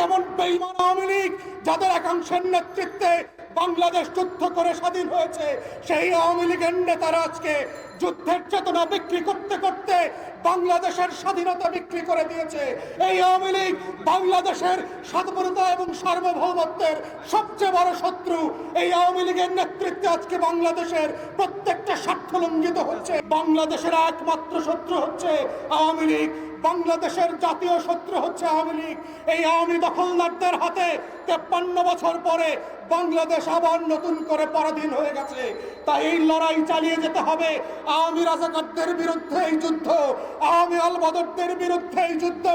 কেমন বেঈমান আওয়ামী লীগ যাদের একাংশের নেতৃত্বে বাংলাদেশ যুদ্ধ করে স্বাধীন হয়েছে, সেই আওয়ামী লীগের নেতারা আজকে যুদ্ধের চেতনা বিক্রি করতে করতে বাংলাদেশের স্বাধীনতা বিক্রি করে দিয়েছে। এই আওয়ামী লীগ বাংলাদেশের স্বাধীনতা এবং সার্বভৌমত্বের সবচেয়ে বড় শত্রু। এই আওয়ামী লীগের নেতৃত্বে আজকে বাংলাদেশের প্রত্যেকটা স্বার্থ লঙ্ঘিত হচ্ছে। বাংলাদেশের একমাত্র শত্রু হচ্ছে আওয়ামী লীগ, বাংলাদেশের জাতীয় শত্রু হচ্ছে আওয়ামী লীগ। এই আওয়ামী দখলদারদের হাতে 53 বছর পরে বাংলাদেশ আবার নতুন করে পরাধীন হয়ে গেছে। তাই এই লড়াই চালিয়ে যেতে হবে। আওয়ামী রাজাকারদের বিরুদ্ধে এই যুদ্ধ, আওয়ামী আলবদরদের বিরুদ্ধে এই যুদ্ধ,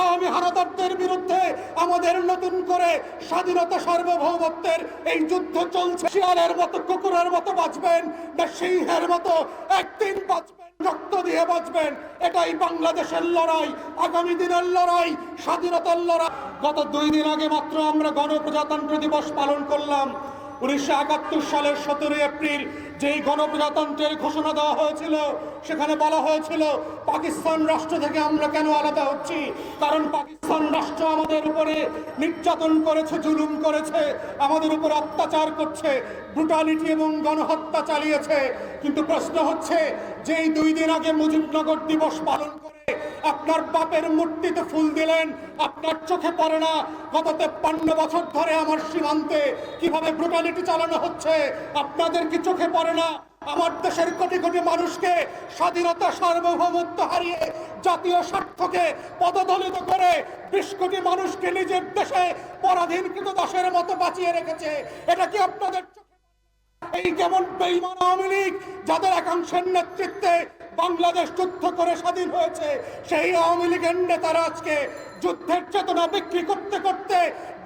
আওয়ামী হানাদারদের বিরুদ্ধে আমাদের নতুন করে স্বাধীনতা সার্বভৌমত্বের এই যুদ্ধ চলছে। শিয়ালের মতো কুকুরের মতো বাঁচবেন না সিংহের মতো একদিন বাঁচবেন, রক্ত দিয়ে বাঁচবেন। এটাই বাংলাদেশের লড়াই, আগামী দিনের লড়াই, স্বাধীনতার লড়াই। গত 2 দিন আগে মাত্র আমরা গণপ্রজাতন্ত্র দিবস পালন করলাম। 1971 সালের 17 এপ্রিল যেই গণপ্রজাতন্ত্রের ঘোষণা দেওয়া হয়েছিল, সেখানে বলা হয়েছিল পাকিস্তান রাষ্ট্র থেকে আমরা কেন আলাদা হচ্ছি, কারণ পাকিস্তান রাষ্ট্র আমাদের উপরে নির্যাতন করেছে, জুলুম করেছে, আমাদের উপর অত্যাচার করছে, ব্রুটালিটি এবং গণহত্যা চালিয়েছে। কিন্তু প্রশ্ন হচ্ছে, যেই 2 দিন আগে মুজিবনগর দিবস পালন করে আপনার বাপের মূর্তিতে ফুল দিলেন, আপনার চোখে পড়ে না গত 53 বছর ধরে আমার সীমান্তে কিভাবে ব্রুটালিটি চালানো হচ্ছে? আপনাদের কি চোখে পড়ে না আমার দেশের কোটি কোটি মানুষকে স্বাধীনতা সার্বভৌমত্ব হারিয়ে জাতীয় স্বার্থকে পদদলিত করে 20 কোটি মানুষকে নিজের দেশে পরাধীনকৃত দাসের মতো বাঁচিয়ে রেখেছে? এটা কি আপনাদের চোখে? এই কেমন বেঈমান আওয়ামী লীগ যাদের একাংশের নেতৃত্বে বাংলাদেশ যুদ্ধ করে স্বাধীন হয়েছে, সেই আওয়ামী লীগের নেতারা আজকে যুদ্ধের চেতনা বিক্রি করতে করতে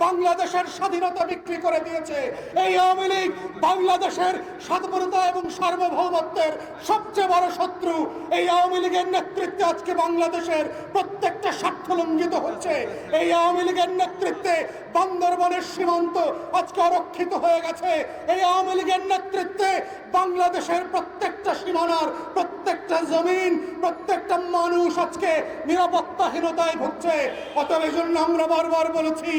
বাংলাদেশের স্বাধীনতা বিক্রি করে দিয়েছে। এই আওয়ামী লীগ বাংলাদেশের স্বাধীনতা এবং সার্বভৌমত্বের সবচেয়ে বড় শত্রু। এই আওয়ামী লীগের নেতৃত্বে আজকে বাংলাদেশের প্রত্যেকটা স্বার্থ লঙ্ঘিত হচ্ছে। এই আওয়ামী লীগের নেতৃত্বে বান্দরবানের সীমান্ত আজকে অরক্ষিত হয়ে গেছে। এই আওয়ামী লীগের নেতৃত্বে বাংলাদেশের প্রত্যেকটা সীমানার প্রত্যেকটা জমিন, প্রত্যেকটা মানুষ আজকে নিরাপত্তাহীনতায় ভুগছে। অতএব এই জন্য আমরা বারবার বলেছি,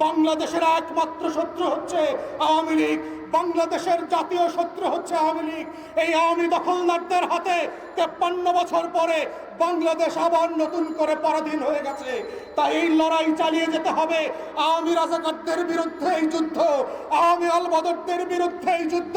বাংলাদেশের একমাত্র শত্রু হচ্ছে আওয়ামী লীগ, বাংলাদেশের জাতীয় শত্রু হচ্ছে আওয়ামী লীগ। এই আওয়ামী দখলদারদের হাতে 53 বছর পরে বাংলাদেশ আবার নতুন করে পরাধীন হয়ে গেছে। তাই এই লড়াই চালিয়ে যেতে হবে। আওয়ামী রাজাকারদের বিরুদ্ধে এই যুদ্ধ, আওয়ামী আলবদরদের বিরুদ্ধে এই যুদ্ধ,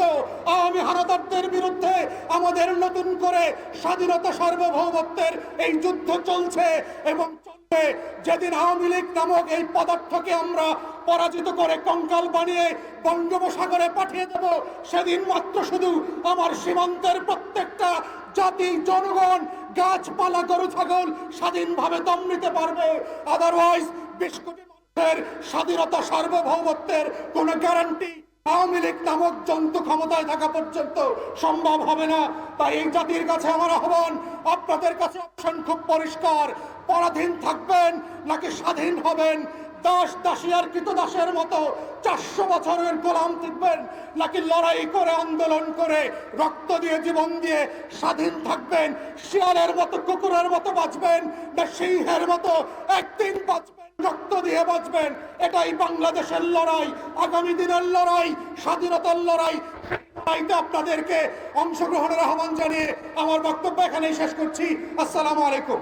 আওয়ামী হানাদারদের বিরুদ্ধে আমাদের নতুন করে স্বাধীনতা সার্বভৌমত্বের এই যুদ্ধ চলছে এবং চলবে। যেদিন আওয়ামী লীগ নামক এই পদার্থকে আমরা পরাজিত করে কঙ্কাল বানিয়ে বঙ্গোপসাগরে পাঠিয়ে দেব, সেদিন মাত্র শুধু আমার সীমান্তের প্রত্যেকটা জাতি, জনগণ, গাছপালা, গরু ছাগল স্বাধীনভাবে দম নিতে পারবে। আদারওয়াইজ 20 কোটি মানুষের স্বাধীনতা সার্বভৌমত্বের কোনো গ্যারান্টি আওয়ামী লীগ নামক জন্তু ক্ষমতায় থাকা পর্যন্ত সম্ভব হবে না। তাই এই জাতির কাছে আমার আহ্বান, আপনাদের কাছে অপশন খুব পরিষ্কার। পরাধীন থাকবেন নাকি স্বাধীন হবেন? দাস দাসিয়ার কৃতদাসের মতো 400 বছরের গোলাম থাকবেন, নাকি লড়াই করে, আন্দোলন করে, রক্ত দিয়ে, জীবন দিয়ে স্বাধীন থাকবেন? শিয়ালের মতো কুকুরের মতো বাঁচবেন না সিংহের মতো একদিন বাঁচবেন, রক্ত দিয়ে বাঁচবেন? এটাই বাংলাদেশের লড়াই, আগামী দিনের লড়াই, স্বাধীনতার লড়াই। লড়াইতে আপনাদেরকে অংশগ্রহণের আহ্বান জানিয়ে আমার বক্তব্য এখানেই শেষ করছি। আসসালামু আলাইকুম।